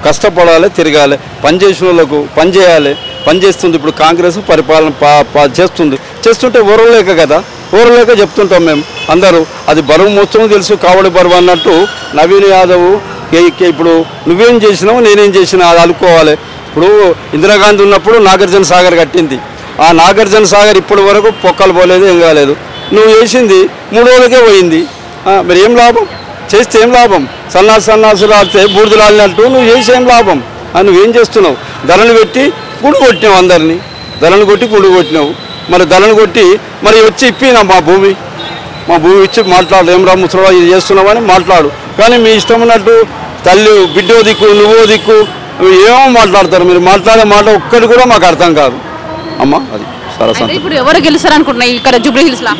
కష్టపడాలి, తిరగాలి, పని చేసిన వాళ్ళకు పని చేయాలి. పని చేస్తుంది. ఇప్పుడు కాంగ్రెస్ పరిపాలన చేస్తుంటే ఓరలేక కదా, ఓరలేక చెప్తుంటాం మేము అందరూ. అది బరువు మొత్తం తెలుసు, కావడి బరువు అన్నట్టు నవీన్ యాదవ్ ఇప్పుడు నువ్వేం చేసినావు నేనేం చేసినా అది అనుకోవాలి. ఇప్పుడు ఇందిరాగాంధీ ఉన్నప్పుడు నాగార్జున సాగర్ కట్టింది. ఆ నాగార్జున సాగర్ ఇప్పటి వరకు పొక్కలు పోలేదు, ఏం కాలేదు. నువ్వు చేసింది 3 రోజులకే పోయింది. మరి ఏం లాభం? చేస్తే ఏం లాభం? సన్నాసులు ఆడితే బూడిదలు ఆడినట్టు నువ్వు చేసి ఏం లాభం? నువ్వేం చేస్తున్నావు? ధరలు పెట్టి గుడి కొట్టినావు, అందరినీ ధరలు కొట్టి గుడి కొట్టినావు. మరి ధరలు కొట్టి మరి వచ్చి ఇప్పినా మా భూమి ఇచ్చి మాట్లాడు, ఏం రా ముసలివా ఇది చేస్తున్నావని మాట్లాడు. కానీ మీ ఇష్టం ఉన్నట్టు తల్లి బిడ్డో దిక్కు నువ్వో దిక్కు ఏమో మాట్లాడతారు. మీరు మాట్లాడే మాట ఒక్కటి కూడా మాకు అర్థం కాదు అమ్మ. అది సరసంత. ఇప్పుడు ఎవరు గెలుస్తారు అనుకుంటున్నాయి ఇక్కడ జూబ్లీ హిల్స్ లో?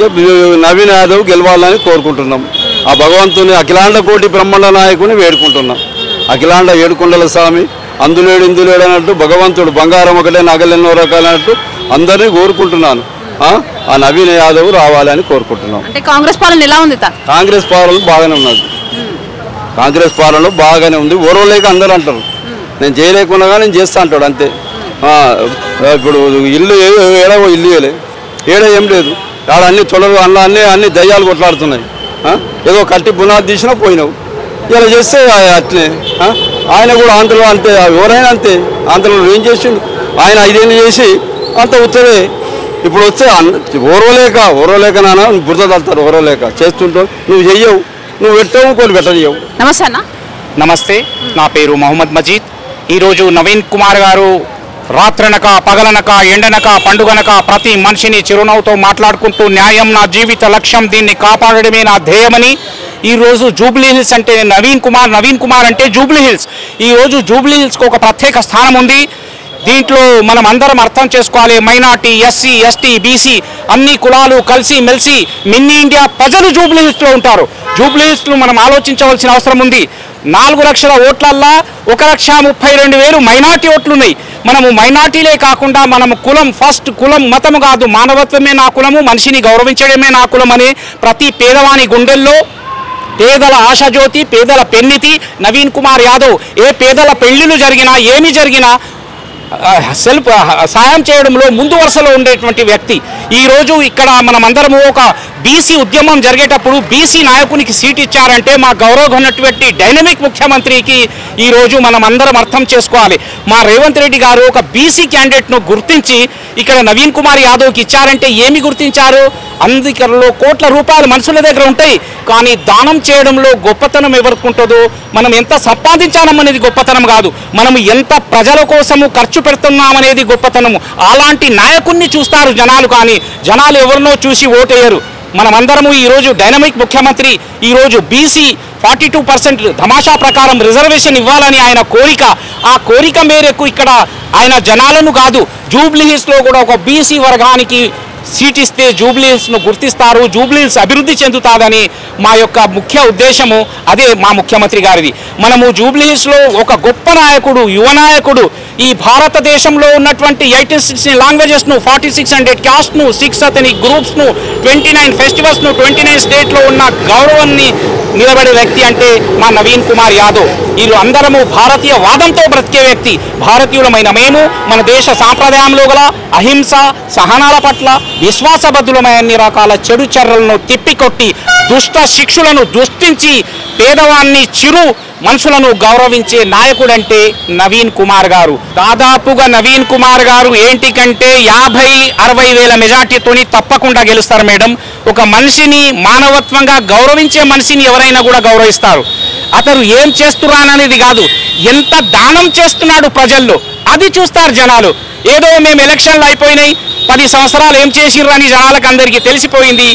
నవీన్ యాదవ్ గెలవాలని కోరుకుంటున్నాం. ఆ భగవంతుని అఖిలాండ కోటి బ్రహ్మాండ నాయకుని వేడుకుంటున్నాం. అఖిలాండ ఏడుకొండల స్వామి అందులేడు ఇందులేడు అన్నట్టు భగవంతుడు బంగారం ఒకటే నగలెన్నో రకాలు అన్నట్టు అందరినీ కోరుకుంటున్నాను. ఆ నవీన్ యాదవ్ రావాలని కోరుకుంటున్నాం. అంటే కాంగ్రెస్ పాలన ఎలా ఉంది? కాంగ్రెస్ పాలన బాగానే ఉన్నది. కాంగ్రెస్ పాలన బాగానే ఉంది. ఓరవలేక అందరూ అంటారు, నేను చేయలేకున్నా కానీ నేను చేస్తా అంటాడు అంతే. ఇప్పుడు ఇల్లు ఏడవో ఇల్లు ఏడ ఏం లేదు. ఆడ అన్ని తొలలు అన్ని దయ్యాలు కొట్లాడుతున్నాయి. ఏదో కట్టి పునాది తీసినా పోయినావు. ఇలా చేస్తే అట్లే ఆయన కూడా ఆంధ్రలో అంతే, ఎవరైనా అంతే. ఆంధ్రలో ఏం చేసిండు ఆయన? 5 ఏళ్ళు చేసి అంత ఉత్తరే. ఇప్పుడు వస్తే ఓరవలేక నాన్న బురద తల్తారు. ఓరవలేక చేస్తుంటావు, నువ్వు చెయ్యవు, నువ్వు పెట్టవు, కొన్ని పెట్టనియవు. నమస్తే అన్న. నమస్తే, నా పేరు మొహమ్మద్ మజీద్. ఈరోజు నవీన్ కుమార్ గారు రాత్రనక పగలనక ఎండనక పండుగనక ప్రతి మనిషిని చిరునవ్వుతో మాట్లాడుకుంటూ న్యాయం నా జీవిత లక్ష్యం, దీన్ని కాపాడడమే నా ధ్యేయమని ఈరోజు జూబ్లీ హిల్స్ అంటే నవీన్ కుమార్ అంటే జూబ్లీ హిల్స్. ఈరోజు జూబ్లీ హిల్స్కి ఒక ప్రత్యేక స్థానం ఉంది. దీంట్లో మనం అందరం అర్థం చేసుకోవాలి. మైనార్టీ, ఎస్సీ, ఎస్టీ, బీసీ అన్ని కులాలు కలిసి మెలిసి మినీ ఇండియా ప్రజలు జూబ్లీ హిల్స్లో ఉంటారు. జూబ్లీ హిల్స్లో మనం ఆలోచించవలసిన అవసరం ఉంది. 4 లక్షల ఓట్లల్లా 1,32,000 మైనార్టీ ఓట్లున్నాయి. మనము మైనార్టీలే కాకుండా మనము కులం, ఫస్ట్ కులం మతము కాదు, మానవత్వమే నా కులము, మనిషిని గౌరవించడమే నా కులం అని ప్రతి పేదవాని గుండెల్లో పేదల ఆశాజ్యోతి, పేదల పెన్నితి నవీన్ కుమార్ యాదవ్. ఏ పేదల పెళ్లిళ్ళు జరిగినా ఏమి జరిగినా సాయం చేయడంలో ముందు వరుసలో ఉండేటువంటి వ్యక్తి. ఈరోజు ఇక్కడ మనమందరము ఒక బీసీ ఉద్యమం జరిగేటప్పుడు బీసీ నాయకునికి సీట్ ఇచ్చారంటే మా గౌరవం ఉన్నటువంటి డైనమిక్ ముఖ్యమంత్రికి ఈరోజు మనం అందరం అర్థం చేసుకోవాలి. మా రేవంత్ రెడ్డి గారు ఒక బీసీ క్యాండిడేట్ను గుర్తించి ఇక్కడ నవీన్ కుమార్ యాదవ్కి ఇచ్చారంటే ఏమి గుర్తించారు? అందుకలో కోట్ల రూపాయలు మనుషుల దగ్గర ఉంటాయి, కానీ దానం చేయడంలో గొప్పతనం ఎవరికి ఉంటుందో, మనం ఎంత సంపాదించామనేది గొప్పతనం కాదు, మనం ఎంత ప్రజల కోసము ఖర్చు పెడుతున్నామనేది గొప్పతనము. అలాంటి నాయకుడిని చూస్తారు జనాలు, కానీ జనాలు ఎవరినో చూసి ఓటేయరు. మనమందరము ఈరోజు డైనమిక్ ముఖ్యమంత్రి ఈరోజు బీసీ 42% ధమాషా ప్రకారం రిజర్వేషన్ ఇవ్వాలని ఆయన కోరిక. ఆ కోరిక మేరకు ఇక్కడ ఆయన జనాలను కాదు, జూబ్లీ హిల్స్లో కూడా ఒక బీసీ వర్గానికి సీట్ ఇస్తే జూబ్లీ హిల్స్ను గుర్తిస్తారు, జూబ్లీ హిల్స్ అభివృద్ధి చెందుతాదని మా యొక్క ముఖ్య ఉద్దేశము. అదే మా ముఖ్యమంత్రి గారిది. మనము జూబ్లీ హిల్స్లో ఒక గొప్ప నాయకుడు, యువ నాయకుడు, ఈ భారతదేశంలో ఉన్నటువంటి 86 లాంగ్వేజెస్ను, 4600 క్యాస్ట్ను, 6 అతని గ్రూప్స్ను, 29 ఫెస్టివల్స్ను, 29 స్టేట్లో ఉన్న గౌరవాన్ని నిలబడే వ్యక్తి అంటే మా నవీన్ కుమార్ యాదవ్. వీళ్ళు అందరము భారతీయ వాదంతో బ్రతికే వ్యక్తి. భారతీయులమైన మేము మన దేశ సాంప్రదాయంలో గల అహింస, సహనాల పట్ల విశ్వాసబద్ధులమైన అన్ని రకాల చెడు చర్యలను తిప్పికొట్టి దుష్ట శిక్షులను దృష్టించి పేదవాన్ని చిరు మనుషులను గౌరవించే నాయకుడంటే నవీన్ కుమార్ గారు. దాదాపుగా నవీన్ కుమార్ గారు ఏంటికంటే 50-60 వేల మెజార్టీతోని తప్పకుండా గెలుస్తారు మేడం. ఒక మనిషిని మానవత్వంగా గౌరవించే మనిషిని ఎవరైనా కూడా గౌరవిస్తారు. అతను ఏం చేస్తున్నాననేది కాదు, ఎంత దానం చేస్తున్నాడు ప్రజల్లో అది చూస్తారు జనాలు. ఏదో మేము ఎలక్షన్లు అయిపోయినాయి 10 సంవత్సరాలు ఏం చేసిర్రు అని జనాలకు అందరికీ తెలిసిపోయింది.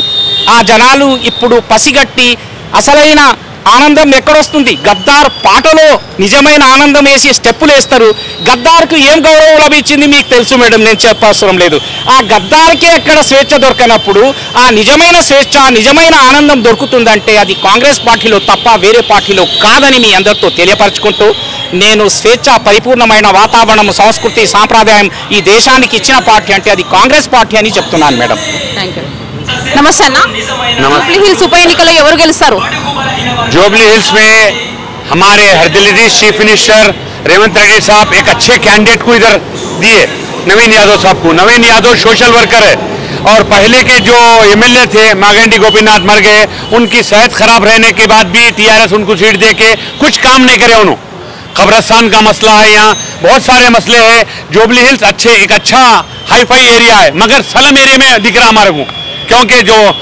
ఆ జనాలు ఇప్పుడు పసిగట్టి అసలైన ఆనందం ఎక్కడొస్తుంది? గద్దార్ పాటలో నిజమైన ఆనందం వేసి స్టెప్పులు వేస్తారు. గద్దార్కు ఏం గౌరవం లభించింది మీకు తెలుసు మేడం, నేను చెప్పవసరం లేదు. ఆ గద్దార్కే ఎక్కడ స్వేచ్ఛ దొరకనప్పుడు ఆ నిజమైన స్వేచ్ఛ, నిజమైన ఆనందం దొరుకుతుందంటే అది కాంగ్రెస్ పార్టీలో తప్ప వేరే పార్టీలో కాదని మీ అందరితో తెలియపరచుకుంటూ నేను స్వేచ్ఛ, పరిపూర్ణమైన వాతావరణం, సంస్కృతి, సాంప్రదాయం ఈ దేశానికి ఇచ్చిన పార్టీ అంటే అది కాంగ్రెస్ పార్టీ అని చెప్తున్నాను మేడం. Thank you. नमस्ते अन्ना। जूबली हिल्स उप एन्निकलो एवरु गेलुस्तारु? जूबली हिल्स में हमारे हरदिल्ली चीफ मिनिस्टर रेवंत रेड्डी साहब एक अच्छे कैंडिडेट को इधर दिए, नवीन यादव साहब को। नवीन यादव सोशल वर्कर है और पहले के जो एमएलए थे मागंडी गोपीनाथ मर गए, उनकी सेहत खराब रहने के बाद भी टीआरएस उनको सीट दे के कुछ काम नहीं करे उन्होंने। कब्रस्तान का मसला है, यहाँ बहुत सारे मसले हैं। जुबली हिल्स एक अच्छा हाईफाई एरिया है, मगर स्लम एरिया में दिख रहा हमारे को, क्योंकि जो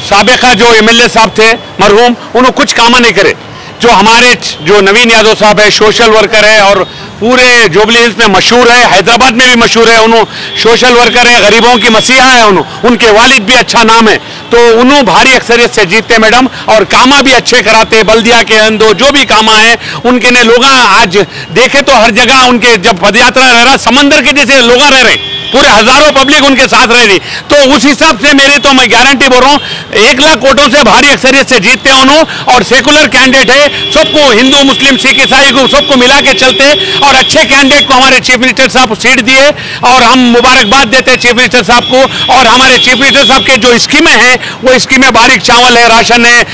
साबिका जो एमएलए साहब थे मरहूम, उन्होंने कुछ काम नहीं करे। जो हमारे जो नवीन यादव साहब है सोशल वर्कर है और पूरे जुबली हिल्स में मशहूर है, हैदराबाद में भी मशहूर है। उन्होंने सोशल वर्कर है, गरीबों की मसीहा है उनके वालिद भी अच्छा नाम है, तो उन्होंने भारी अक्सरियत से जीतते मैडम। और कामा भी अच्छे कराते, बल्दिया के अंदर जो भी कामा है उनके ने लोग आज देखे तो हर जगह उनके जब पदयात्रा रह रहा, समंदर के जैसे लोग रह रहे, पूरे हजारों पब्लिक उनके साथ रह रही। तो उस हिसाब से मेरी तो मैं गारंटी बोल रहा हूँ 1 लाख वोटों से भारी अक्सरियत से जीतते हैं उन्होंने। और सेकुलर कैंडिडेट है, सबको हिंदू मुस्लिम सिख ईसाई को सबको मिला के चलते, और अच्छे कैंडिडेट को हमारे चीफ मिनिस्टर साहब सीट दिए और हम मुबारकबाद देते हैं चीफ मिनिस्टर साहब को। और हमारे चीफ मिनिस्टर साहब के जो स्कीमें हैं वो स्कीमें बारीक चावल है, राशन है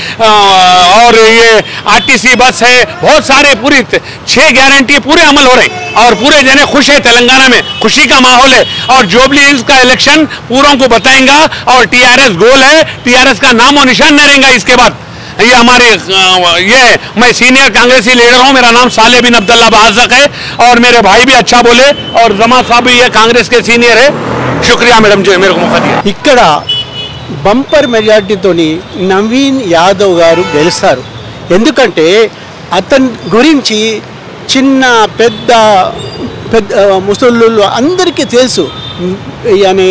और ये आरटीसी बस है, बहुत सारे पूरी 6 गारंटी पूरे अमल हो रहे हैं और पूरे जने खुश है। तेलंगाना में खुशी का माहौल है और जुबली हिल्स का इलेक्शन पूरों को बताएंगा और टीआरएस गोल है, टीआरएस का नाम और निशान नहीं रहेगा इसके बाद। ये हमारे ये मैं सीनियर कांग्रेसी लीडर हूँ, मेरा नाम साले बिन अब्दुल्ला बहाज़क है और मेरे भाई भी अच्छा बोले और जमा साहब भी ये कांग्रेस के सीनियर है। शुक्रिया मैडम जो मेरे को मौका दिया। ఇక్కడ బంపర్ మెజార్టీతోని నవీన్ యాదవ్ గారు గెలుస్తారు. ఎందుకంటే అతని గురించి చిన్న పెద్ద పెద్ద ముసళ్ళు అందరికీ తెలుసు. అనే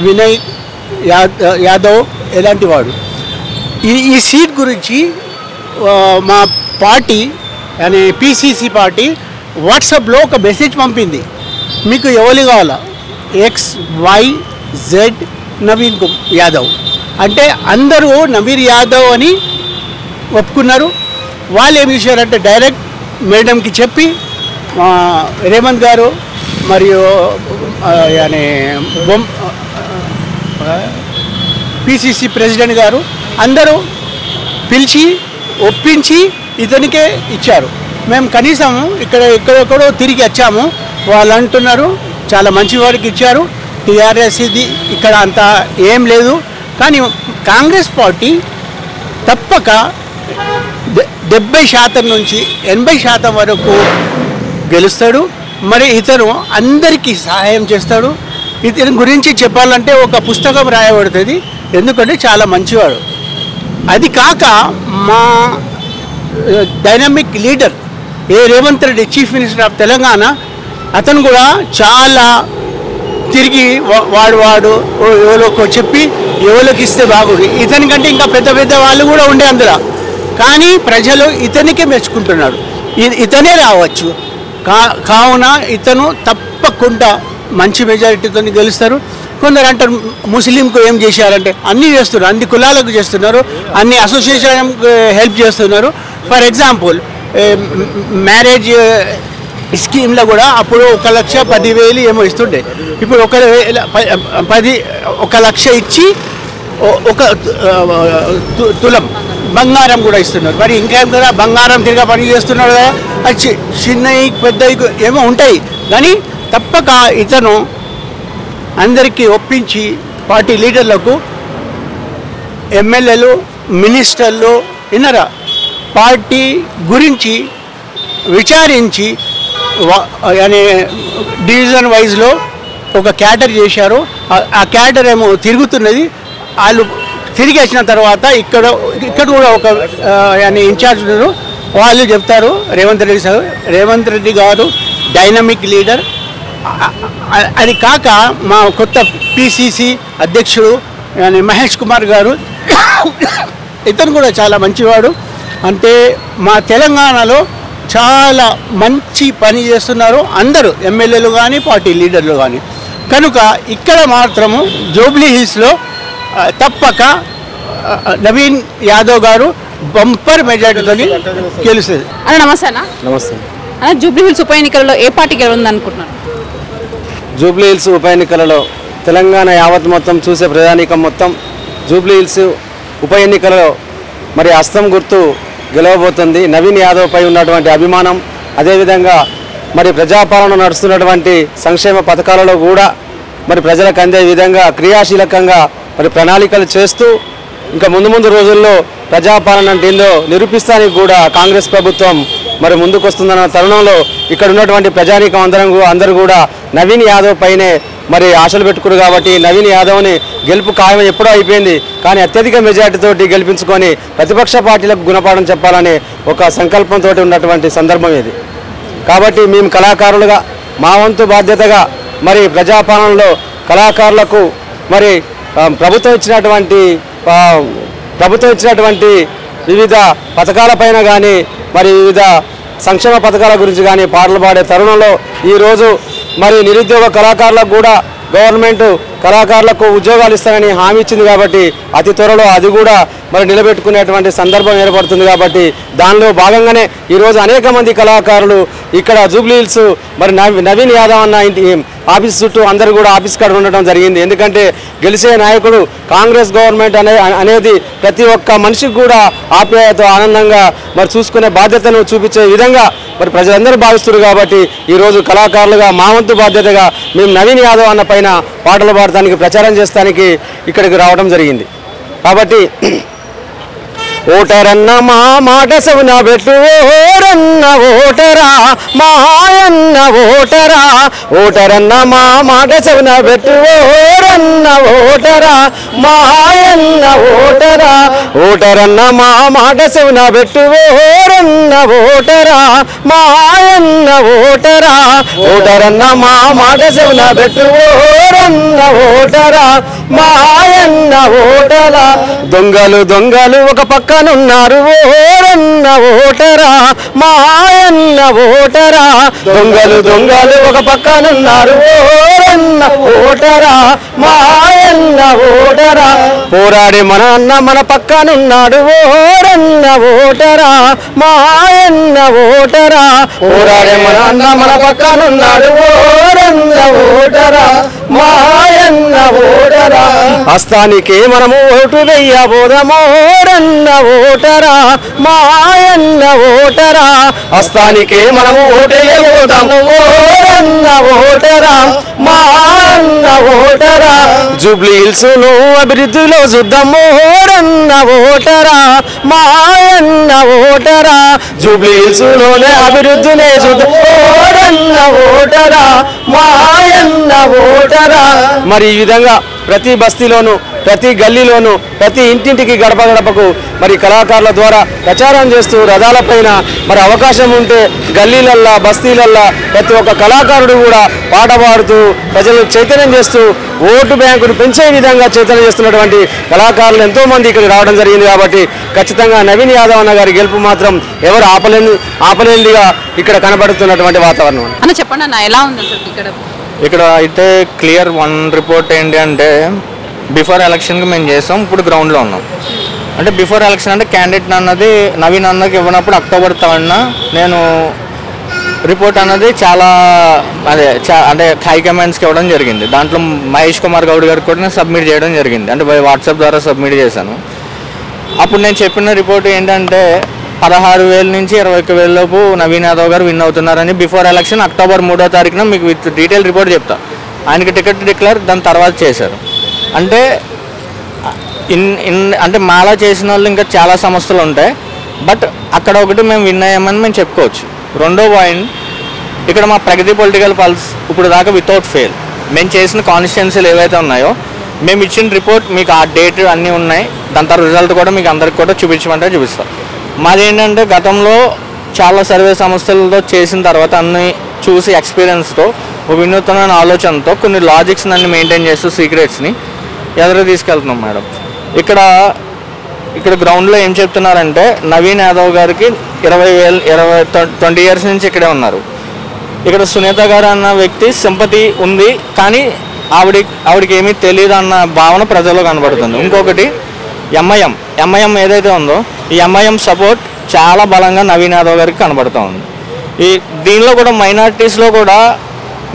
వినయ్ యాదవ్ ఎలాంటి వాడు. ఈ సీట్ గురించి మా పార్టీ అనే పిసిసి పార్టీ వాట్సాప్లో ఒక మెసేజ్ పంపింది, మీకు ఎవరు కావాలా XYZ నవీన్ యాదవ్ అంటే అందరూ నవీన్ యాదవ్ అని ఒప్పుకున్నారు. వాళ్ళు ఏం చేశారంటే డైరెక్ట్ మేడంకి చెప్పి రేవంత్ గారు మరియు పిసిసి ప్రెసిడెంట్ గారు అందరూ పిలిచి ఒప్పించి ఇతనికే ఇచ్చారు. మేము కనీసం ఎక్కడెక్కడో తిరిగి వచ్చాము, వాళ్ళు అంటున్నారు చాలా మంచి వారికి ఇచ్చారు, టీఆర్ఎస్ ఇది ఇక్కడ అంతా ఏం లేదు. కానీ కాంగ్రెస్ పార్టీ తప్పక 70% నుంచి 80% వరకు గెలుస్తాడు. మరి ఇతను అందరికీ సహాయం చేస్తాడు. ఇతని గురించి చెప్పాలంటే ఒక పుస్తకం రాయబడుతుంది, ఎందుకంటే చాలా మంచివాడు. అది కాక మా dynamic leader Revanth Reddy chief minister of Telangana, అతను కూడా చాలా తిరిగి వాడు ఎవరికి చెప్పి ఎవరికి ఇస్తే బాగుంది. ఇతనికంటే ఇంకా పెద్ద పెద్ద వాళ్ళు కూడా ఉండే అందులో, కానీ ప్రజలు ఇతనికే మెచ్చుకుంటున్నాడు. ఇతనే రావచ్చు. కావున ఇతను తప్పకుండా మంచి మెజారిటీతో గెలుస్తారు. కొందరు అంటారు ముస్లింకు ఏం చేశారంటే అన్నీ చేస్తున్నారు, అన్ని కులాలకు చేస్తున్నారు, అన్ని అసోసియేషన్ హెల్ప్ చేస్తున్నారు. ఫర్ ఎగ్జాంపుల్ మ్యారేజ్ స్కీమ్లో కూడా అప్పుడు 1,10,000 ఏమో ఇస్తుండే, ఇప్పుడు 1,00,000 ఇచ్చి 1 తులం బంగారం కూడా ఇస్తున్నారు. మరి ఇంకేం కదా బంగారం తిరిగా పని చేస్తున్నాడు కదా, అది చిన్నవి పెద్దవి ఏమో ఉంటాయి. కానీ తప్పక ఇతను అందరికీ ఒప్పించి పార్టీ లీడర్లకు ఎమ్మెల్యేలు మినిస్టర్లు విన్నరా పార్టీ గురించి విచారించి డివిజన్ వైజ్లో ఒక క్యాడర్ చేశారు. ఆ క్యాడర్ ఏమో తిరుగుతున్నది. వాళ్ళు తిరిగి వచ్చిన తర్వాత ఇక్కడ కూడా ఒక ఇన్ఛార్జ్ ఉన్నారు, వాళ్ళు చెప్తారు రేవంత్ రెడ్డి గారు డైనమిక్ లీడర్. అది కాక మా కొత్త పిసిసి అధ్యక్షుడు మహేష్ కుమార్ గారు, ఇతను కూడా చాలా మంచివాడు. అంటే మా తెలంగాణలో చాలా మంచి పని చేస్తున్నారు అందరూ, ఎమ్మెల్యేలు కానీ పార్టీ లీడర్లు కానీ. కనుక ఇక్కడ మాత్రము జూబ్లీ హిల్స్లో తప్పక నవీన్ యాదవ్ గారు బంపర్ మెజారిటీతో గెలుస్తుంది. అన్న నమస్తే అన్న. నమస్తే. జూబ్లీ హిల్స్ ఉప ఎన్నికలలో ఏ పార్టీ గెలుంది అనుకుంటున్నారు? జూబ్లీ హిల్స్ ఉప ఎన్నికలలో తెలంగాణ యావత్ మొత్తం చూసే ప్రజానీకం మొత్తం జూబ్లీ హిల్స్ ఉప ఎన్నికలలో మరి హస్తం గుర్తు గెలవబోతుంది. నవీన్ యాదవ్ పై ఉన్నటువంటి అభిమానం అదేవిధంగా మరి ప్రజాపాలన నడుస్తున్నటువంటి సంక్షేమ పథకాలలో కూడా మరి ప్రజలకు అందే విధంగా క్రియాశీలకంగా మరి ప్రణాళికలు చేస్తూ ఇంకా ముందు రోజుల్లో ప్రజాపాలన అంటే ఏందో నిరూపిస్తానికి కూడా కాంగ్రెస్ ప్రభుత్వం మరి ముందుకు వస్తుందన్న తరుణంలో ఇక్కడ ఉన్నటువంటి ప్రజానీకం అందరూ కూడా నవీన్ యాదవ్ పైనే మరి ఆశలు పెట్టుకున్నారు కాబట్టి నవీన్ యాదవ్ని గెలుపు ఖాయం ఎప్పుడో అయిపోయింది. కానీ అత్యధిక మెజార్టీతోటి గెలిపించుకొని ప్రతిపక్ష పార్టీలకు గుణపాఠం చెప్పాలనే ఒక సంకల్పంతో ఉన్నటువంటి సందర్భం ఇది. కాబట్టి మేము కళాకారులుగా మా వంతు బాధ్యతగా మరి ప్రజాపాలనలో కళాకారులకు మరి ప్రభుత్వం ఇచ్చినటువంటి వివిధ పథకాలపైన కానీ మరి వివిధ సంక్షేమ పథకాల గురించి కానీ పాటలు పాడే తరుణంలో ఈరోజు మరి నిరుద్యోగ కళాకారులకు కూడా గవర్నమెంట్ కళాకారులకు ఉద్యోగాలు ఇస్తారని హామీ ఇచ్చింది కాబట్టి అతి త్వరలో అది కూడా మరి నిలబెట్టుకునేటువంటి సందర్భం ఏర్పడుతుంది. కాబట్టి దానిలో భాగంగానే ఈరోజు అనేక మంది కళాకారులు ఇక్కడ జూబ్లీ హిల్స్ మరి నవీన్ యాదవ్ అన్న ఇంటి ఆఫీస్ చుట్టూ అందరూ కూడా ఆఫీస్ కాడ ఉండటం జరిగింది. ఎందుకంటే గెలిచే నాయకుడు కాంగ్రెస్ గవర్నమెంట్ అనేది ప్రతి ఒక్క మనిషికి కూడా ఆప్యాయత ఆనందంగా మరి చూసుకునే బాధ్యతను చూపించే విధంగా మరి ప్రజలందరూ భావిస్తున్నారు. కాబట్టి ఈరోజు కళాకారులుగా మా వంతు బాధ్యతగా మేము నవీన్ యాదవ్ అన్న పైన పాటలు పాడటానికి ప్రచారం చేస్తానికి ఇక్కడికి రావడం జరిగింది. కాబట్టి ఓటరన్న మా మాట సవున పెట్టు ఓరన్న ఓటరా మాయన్న ఓటరా ఓటరన్న మా మాట సవున పెట్టు ఓరన్న ఓటరా మాయన్న ఓటరా ఓటరన్న మా మాట సవున పెట్టు ఓరన్న ఓటరా మాయన్న ఓటరా ఓటరన్న మా మాట సవున పెట్టు ఓరన్న ఓటరా మాయన్న ఓటరా దొంగలు ఒక పక్కనున్నారు ఓరన్న ఓటరా మాయన్న ఓటరా దొంగలు ఒక పక్కనున్నారు ఓరన్న ఓటరా మాయన్న ఓటరా పోరాడి మన అన్న మన పక్కనున్నాడు ఓరన్న ఓటరా మాయన్న ఓటరా పోరాడి మన అన్న మన పక్కనున్నాడు ఓరన్న ఓటరా మాయన్న ఓటరా హస్తానికి మనము ఓటు వెయ్యబోదమో ఓరన్న ఓటరా మాయన్న ఓటరా హస్తానికి మనము ఓటు వేయబోదాము ఓరన్న ఓటరా మాయన్న ఓటరా జూబ్లీ హిల్స్ ను అభివృద్ధిలో చూద్దాము ఓరన్న ఓటరా మాయన్న ఓటరా జూబ్లీ హిల్స్ లోనే అభివృద్ధినే చూద్దాం ఓరన్న ఓటరా మాయన్న ఓటరా. మరి ఈ విధంగా ప్రతి బస్తీలోను ప్రతి గల్లీలోను ప్రతి ఇంటింటికి గడపకు మరి కళాకారుల ద్వారా ప్రచారం చేస్తూ రథాలపైన మరి అవకాశం ఉంటే గల్లీలల్లా బస్తీలల్లా ప్రతి ఒక్క కళాకారుడు కూడా పాట పాడుతూ ప్రజలను చైతన్యం చేస్తూ ఓటు బ్యాంకును పెంచే విధంగా చైతన్యం చేస్తున్నటువంటి కళాకారులు ఎంతోమంది ఇక్కడ రావడం జరిగింది. కాబట్టి ఖచ్చితంగా నవీన్ యాదవ్ అన్న గారి గెలుపు మాత్రం ఎవరు ఆపలేనిదిగా ఇక్కడ కనబడుతున్నటువంటి వాతావరణం. అన్న చెప్పండి అన్న, ఎలా ఉంది ఇక్కడ అయితే క్లియర్ వన్ రిపోర్ట్ ఏంటి అంటే బిఫోర్ ఎలక్షన్కి మేము చేసాం, ఇప్పుడు గ్రౌండ్లో ఉన్నాం. అంటే బిఫోర్ ఎలక్షన్ అంటే క్యాండిడేట్ అన్నది నవీన్ అన్నకి ఇవ్వనప్పుడు అక్టోబర్ 3న నేను రిపోర్ట్ అన్నది చాలా అంటే హైకమాండ్స్కి ఇవ్వడం జరిగింది. దాంట్లో మహేష్ కుమార్ గౌడ్ గారికి కూడా నేను సబ్మిట్ చేయడం జరిగింది, అంటే వాట్సాప్ ద్వారా సబ్మిట్ చేశాను. అప్పుడు నేను చెప్పిన రిపోర్ట్ ఏంటంటే 16,000 నుంచి 21,000 లోపు నవీన్ యాదవ్ గారు విన్ అవుతున్నారని బిఫోర్ ఎలక్షన్ అక్టోబర్ 3వ తారీఖున మీకు విత్ డీటెయిల్ రిపోర్ట్ చెప్తా. ఆయనకి టికెట్ డిక్లేర్ దాని తర్వాత చేశారు. అంటే అంటే మాలా చేసిన వాళ్ళు ఇంకా చాలా సంస్థలు ఉంటాయి, బట్ అక్కడ ఒకటి మేము విన్ అయ్యామని మేము చెప్పుకోవచ్చు. రెండో పాయింట్, ఇక్కడ మా ప్రగతి పొలిటికల్ పల్స్ ఇప్పుడు దాకా వితౌట్ ఫెయిల్ మేము చేసిన కాన్స్టిట్యున్సీలు ఏవైతే ఉన్నాయో మేము ఇచ్చిన రిపోర్ట్ మీకు ఆ డేట్ అన్నీ ఉన్నాయి. దాని తర్వాత రిజల్ట్ కూడా మీకు అందరికి కూడా చూపించమంటే చూపిస్తాం. మాది ఏంటంటే గతంలో చాలా సర్వే సంస్థలతో చేసిన తర్వాత అన్నీ చూసి ఎక్స్పీరియన్స్తో వినూత్నమైన ఆలోచనతో కొన్ని లాజిక్స్ అన్ని మెయింటైన్ చేస్తూ సీక్రెట్స్ని ఎదురు తీసుకెళ్తున్నాం మేడం. ఇక్కడ గ్రౌండ్లో ఏం చెప్తున్నారంటే నవీన్ యాదవ్ గారికి 20 ఇయర్స్ నుంచి ఇక్కడే ఉన్నారు. ఇక్కడ సునీత గారు అన్న వ్యక్తి సింపతి ఉంది, కానీ ఆవిడకి ఏమీ తెలియదు అన్న భావన ప్రజల్లో కనబడుతుంది. ఇంకొకటి ఎంఐఎం ఏదైతే ఉందో ఈ ఎంఐఎం సపోర్ట్ చాలా బలంగా నవీన్ యాదవ్ గారికి కనబడుతూ ఉంది. దీనిలో కూడా మైనారిటీస్లో కూడా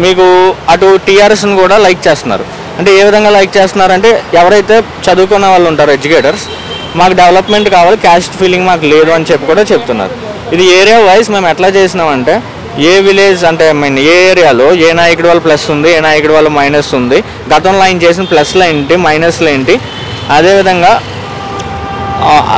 మీకు అటు టీఆర్ఎస్ని కూడా లైక్ చేస్తున్నారు. అంటే ఏ విధంగా లైక్ చేస్తున్నారంటే ఎవరైతే చదువుకున్న వాళ్ళు ఉంటారో ఎడ్యుకేటర్స్, మాకు డెవలప్మెంట్ కావాలి, క్యాస్ట్ ఫీలింగ్ మాకు లేదు అని చెప్పి కూడా చెప్తున్నారు. ఇది ఏరియా వైజ్ మేము ఎట్లా చేసినామంటే ఏ విలేజ్ అంటే ఏ ఏరియాలో ఏ నాయకుడి వల్ల ప్లస్ ఉంది, ఏ నాయకుడి వల్ల మైనస్ ఉంది, గతంలో ఆయన చేసిన ప్లస్లు ఏంటి, మైనస్లు ఏంటి, అదేవిధంగా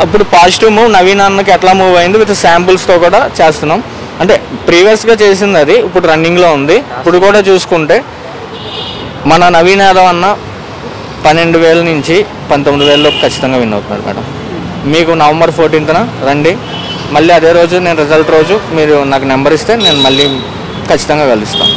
ఇప్పుడు పాజిటివ్ మూవ్ నవీన్ అన్నకి ఎట్లా మూవ్ అయింది విత్ శాంపుల్స్తో కూడా చేస్తున్నాం. అంటే ప్రీవియస్గా చేసింది అది ఇప్పుడు రన్నింగ్లో ఉంది. ఇప్పుడు కూడా చూసుకుంటే మన నవీన్ యాదవ్ అన్న 12,000 నుంచి 19,000 ఖచ్చితంగా విన్ అవుతున్నారు మేడం. మీకు నవంబర్ 14న రండి, మళ్ళీ అదే రోజు నేను రిజల్ట్ రోజు మీరు నాకు నెంబర్ ఇస్తే నేను మళ్ళీ ఖచ్చితంగా కలుస్తాను.